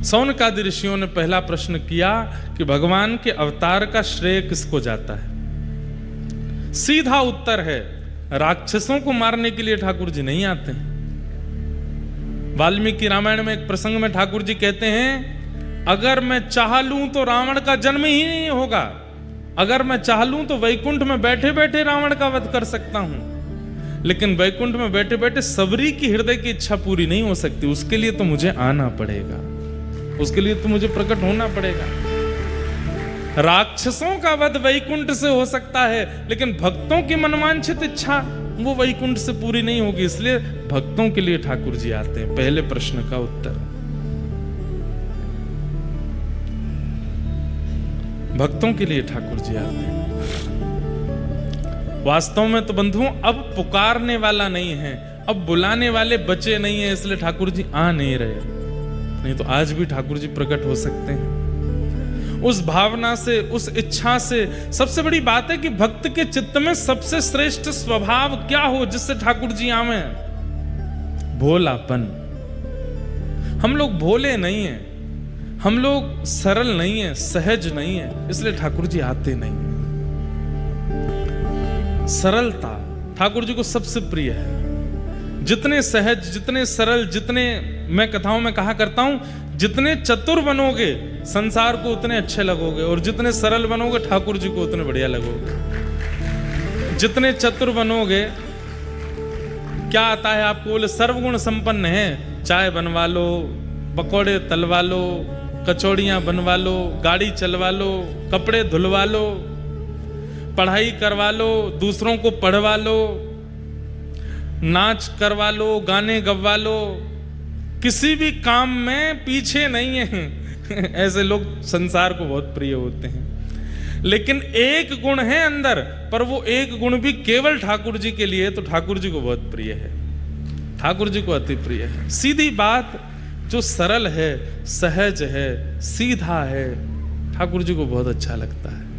सौनकादि ऋषियों ने पहला प्रश्न किया कि भगवान के अवतार का श्रेय किसको जाता है? सीधा उत्तर है, राक्षसों को मारने के लिए ठाकुर जी नहीं आते। वाल्मीकि रामायण में एक प्रसंग में ठाकुर जी कहते हैं, अगर मैं चाह लूं तो रावण का जन्म ही नहीं होगा, अगर मैं चाह लूं तो वैकुंठ में बैठे बैठे रावण का वध कर सकता हूं, लेकिन वैकुंठ में बैठे बैठे सबरी की हृदय की इच्छा पूरी नहीं हो सकती। उसके लिए तो मुझे आना पड़ेगा, उसके लिए तो मुझे प्रकट होना पड़ेगा। राक्षसों का वध वैकुंठ से हो सकता है, लेकिन भक्तों की मनवांछित इच्छा वो वैकुंठ से पूरी नहीं होगी, इसलिए भक्तों के लिए ठाकुर जी आते हैं। पहले प्रश्न का उत्तर, भक्तों के लिए ठाकुर जी आते हैं। वास्तव में तो बंधुओं अब पुकारने वाला नहीं है, अब बुलाने वाले बचे नहीं है, इसलिए ठाकुर जी आ नहीं रहे। नहीं तो आज भी ठाकुर जी प्रकट हो सकते हैं। उस भावना से, उस इच्छा से। सबसे बड़ी बात है कि भक्त के चित्त में सबसे श्रेष्ठ स्वभाव क्या हो जिससे ठाकुर जी आवे? भोलापन। हम लोग भोले नहीं हैं, हम लोग सरल नहीं है, सहज नहीं है, इसलिए ठाकुर जी आते नहीं है। सरलता ठाकुर जी को सबसे प्रिय है। जितने सहज, जितने सरल, जितने, मैं कथाओं में कहा करता हूं, जितने चतुर बनोगे संसार को उतने अच्छे लगोगे, और जितने सरल बनोगे ठाकुर जी को उतने बढ़िया लगोगे। जितने चतुर बनोगे, क्या आता है आपको? बोले सर्वगुण संपन्न है, चाय बनवा लो, पकौड़े तलवा लो, कचौड़ियां बनवा लो, गाड़ी चलवा लो, कपड़े धुलवा लो, पढ़ाई करवा लो, दूसरों को पढ़वा लो, नाच करवा लो, गाने गवा लो, किसी भी काम में पीछे नहीं है। ऐसे लोग संसार को बहुत प्रिय होते हैं। लेकिन एक गुण है अंदर, पर वो एक गुण भी केवल ठाकुर जी के लिए, तो ठाकुर जी को बहुत प्रिय है, ठाकुर जी को अति प्रिय है। सीधी बात, जो सरल है, सहज है, सीधा है, ठाकुर जी को बहुत अच्छा लगता है।